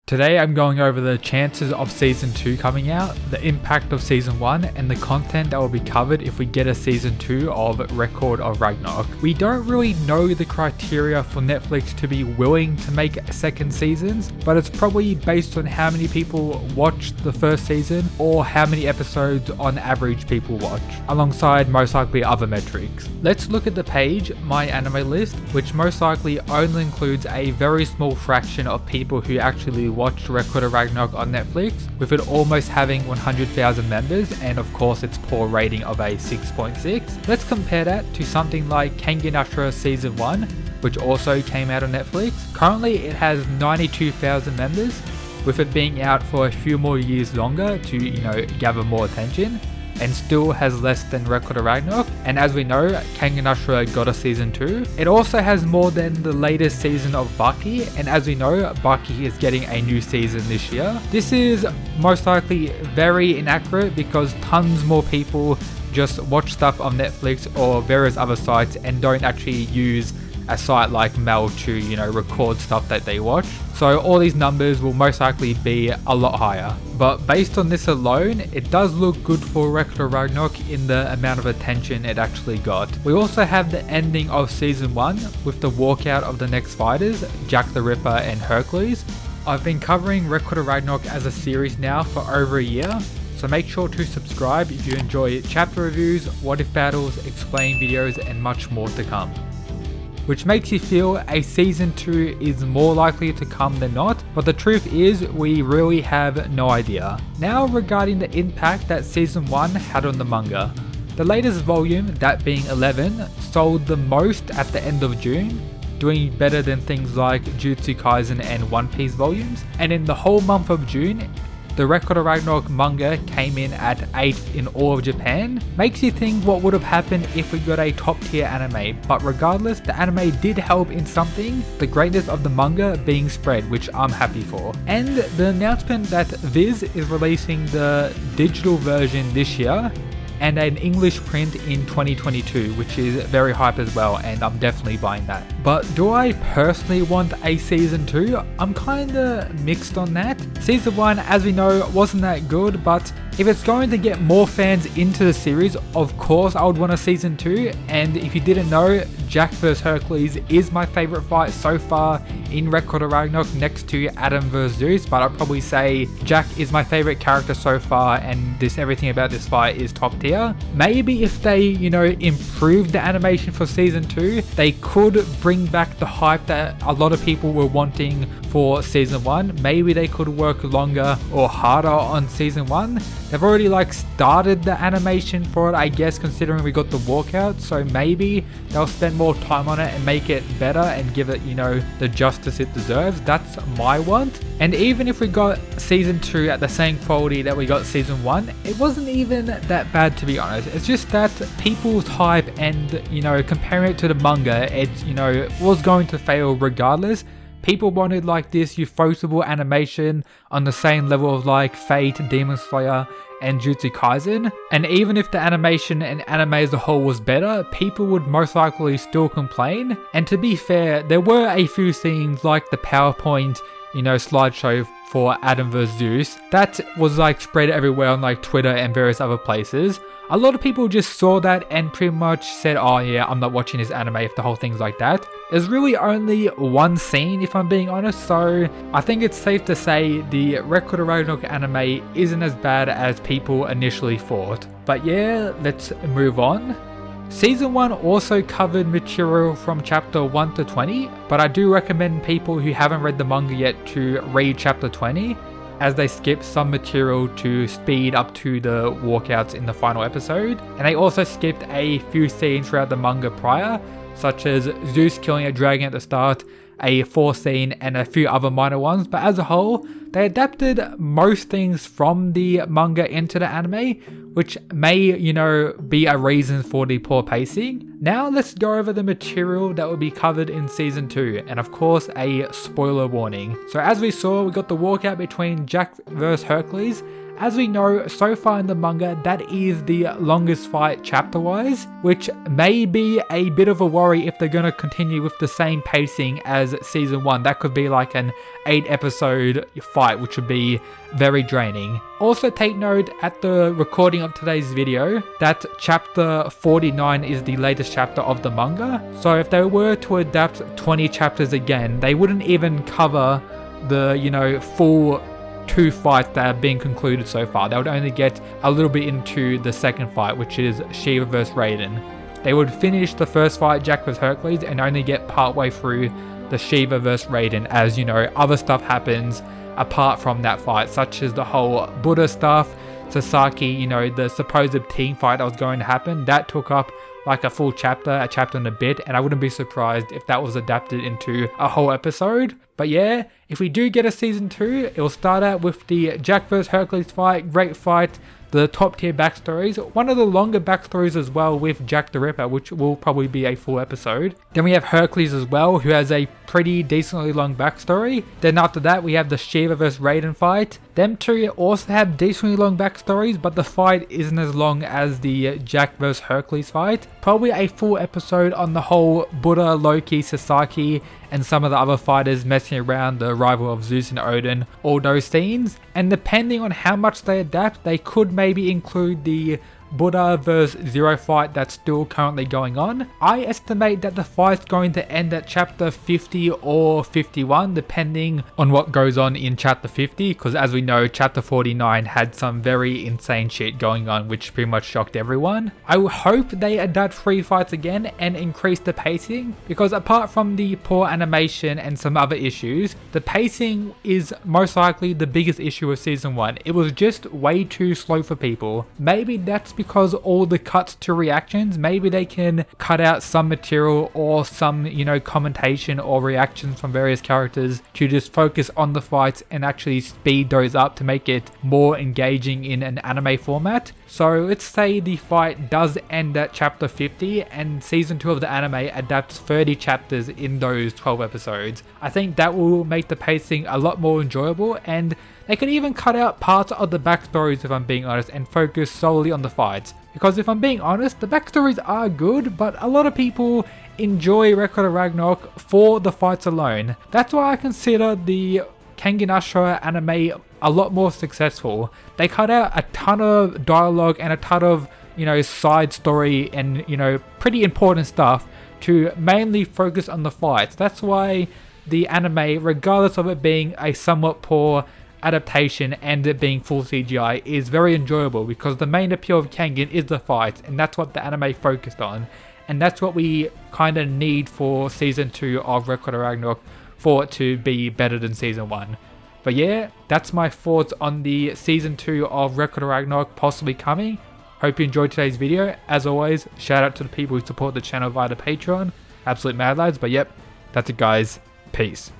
Today I'm going over the chances of Season 2 coming out, the impact of Season 1, and the content that will be covered if we get a Season 2 of Record of Ragnarok. We don't really know the criteria for Netflix to be willing to make second seasons, but it's probably based on how many people watched the first season or how many episodes on average people watch, alongside most likely other metrics. Let's look at the page, My Anime List, which most likely only includes a very small fraction of people who actually watched Record of Ragnarok on Netflix, with it almost having 100,000 members and of course its poor rating of a 6.6. Let's compare that to something like Kengan Ashura Season 1, which also came out on Netflix. Currently it has 92,000 members, with it being out for a few more years longer to, gather more attention, and still has less than Record of Ragnarok. And as we know, Kengan Ashura got a Season 2. It also has more than the latest season of Valkyrie, and as we know, Valkyrie is getting a new season this year. This is most likely very inaccurate because tons more people just watch stuff on Netflix or various other sites and don't actually use a site like Mel to, record stuff that they watch. So all these numbers will most likely be a lot higher. But based on this alone, it does look good for Record of Ragnarok in the amount of attention it actually got. We also have the ending of Season 1 with the walkout of the next fighters, Jack the Ripper and Hercules. I've been covering Record of Ragnarok as a series now for over a year, so make sure to subscribe if you enjoy chapter reviews, what if battles, explain videos and much more to come. Which makes you feel a Season 2 is more likely to come than not, but the truth is we really have no idea. Now regarding the impact that Season 1 had on the manga. The latest volume, that being 11, sold the most at the end of June, doing better than things like Jujutsu Kaisen and One Piece volumes, and in the whole month of June, the Record of Ragnarok manga came in at 8th in all of Japan. Makes you think what would have happened if we got a top tier anime, but regardless, the anime did help in something, the greatness of the manga being spread, which I'm happy for. And the announcement that Viz is releasing the digital version this year and an English print in 2022, which is very hype as well, and I'm definitely buying that. But do I personally want a Season 2? I'm kinda mixed on that. Season 1, as we know, wasn't that good, but if it's going to get more fans into the series, of course I would want a Season 2, and if you didn't know, Jack vs Hercules is my favourite fight so far in Record of Ragnarok next to Adam vs Zeus, but I'd probably say Jack is my favourite character so far, and everything about this fight is top tier. Maybe if they, improved the animation for Season 2, they could bring back the hype that a lot of people were wanting for Season 1. Maybe they could work longer or harder on Season 1. They've already started the animation for it, I guess, considering we got the walkout, so maybe they'll spend more time on it and make it better and give it, the justice it deserves. That's my want. And even if we got Season 2 at the same quality that we got Season 1, it wasn't even that bad, to be honest. It's just that people's hype and, comparing it to the manga, it, was going to fail regardless. People wanted this ufotable animation on the same level of Fate, Demon Slayer, and Jujutsu Kaisen. And even if the animation and anime as a whole was better, people would most likely still complain. And to be fair, there were a few scenes like the PowerPoint, slideshow for Adam vs Zeus that was spread everywhere on Twitter and various other places. A lot of people just saw that and pretty much said, oh yeah, I'm not watching this anime if the whole thing's like that. There's really only one scene, if I'm being honest, so I think it's safe to say the Record of Ragnarok anime isn't as bad as people initially thought. But yeah, let's move on. Season 1 also covered material from chapter 1 to 20, but I do recommend people who haven't read the manga yet to read chapter 20, as they skip some material to speed up to the walkouts in the final episode. And they also skipped a few scenes throughout the manga prior, such as Zeus killing a dragon at the start, a 4 scene, and a few other minor ones. But as a whole, they adapted most things from the manga into the anime, which may, be a reason for the poor pacing. Now let's go over the material that will be covered in Season 2, and of course a spoiler warning. So as we saw, we got the walkout between Jack vs Hercules, As we know, so far in the manga, that is the longest fight chapter-wise, which may be a bit of a worry if they're going to continue with the same pacing as season 1. That could be like an 8-episode fight, which would be very draining. Also take note at the recording of today's video that chapter 49 is the latest chapter of the manga. So if they were to adapt 20 chapters again, they wouldn't even cover the, full 2 fights that have been concluded so far. They would only get a little bit into the second fight, which is Shiva vs Raiden. They would finish the first fight, Jack vs Hercules, and only get partway through the Shiva vs Raiden, as other stuff happens apart from that fight, such as the whole Buddha stuff, Sasaki, the supposed team fight that was going to happen. That took up like a full chapter, a chapter and a bit, and I wouldn't be surprised if that was adapted into a whole episode. But yeah, if we do get a season 2, it will start out with the Jack vs Hercules fight, great fight, the top tier backstories, one of the longer backstories as well with Jack the Ripper, which will probably be a full episode. Then we have Hercules as well, who has a pretty decently long backstory. Then after that we have the Shiva vs Raiden fight. Them two also have decently long backstories, but the fight isn't as long as the Jack vs Hercules fight. Probably a full episode on the whole Buddha, Loki, Sasaki, and some of the other fighters messing around, the rival of Zeus and Odin, all those scenes. And depending on how much they adapt, they could maybe include the Buddha vs Zero fight that's still currently going on. I estimate that the fight's going to end at chapter 50 or 51, depending on what goes on in chapter 50, because as we know, chapter 49 had some very insane shit going on, which pretty much shocked everyone. I hope they adapt 3 fights again and increase the pacing, because apart from the poor animation and some other issues, the pacing is most likely the biggest issue of season 1. It was just way too slow for people. Maybe that's because all the cuts to reactions, maybe they can cut out some material or some, commentation or reactions from various characters to just focus on the fights and actually speed those up to make it more engaging in an anime format. So let's say the fight does end at chapter 50 and season 2 of the anime adapts 30 chapters in those 12 episodes. I think that will make the pacing a lot more enjoyable, and they could even cut out parts of the backstories, if I'm being honest, and focus solely on the fights. Because if I'm being honest, the backstories are good, but a lot of people enjoy Record of Ragnarok for the fights alone. That's why I consider the Kengan Ashura anime a lot more successful. They cut out a ton of dialogue and a ton of, side story and, pretty important stuff to mainly focus on the fights. That's why the anime, regardless of it being a somewhat poor adaptation and it being full CGI, is very enjoyable, because the main appeal of Kengan is the fights, and that's what the anime focused on, and that's what we kind of need for season 2 of Record of Ragnarok for it to be better than season 1. But yeah, that's my thoughts on the season 2 of Record of Ragnarok possibly coming. Hope you enjoyed today's video. As always, shout out to the people who support the channel via the Patreon. Absolute mad lads. But yep, that's it guys. Peace.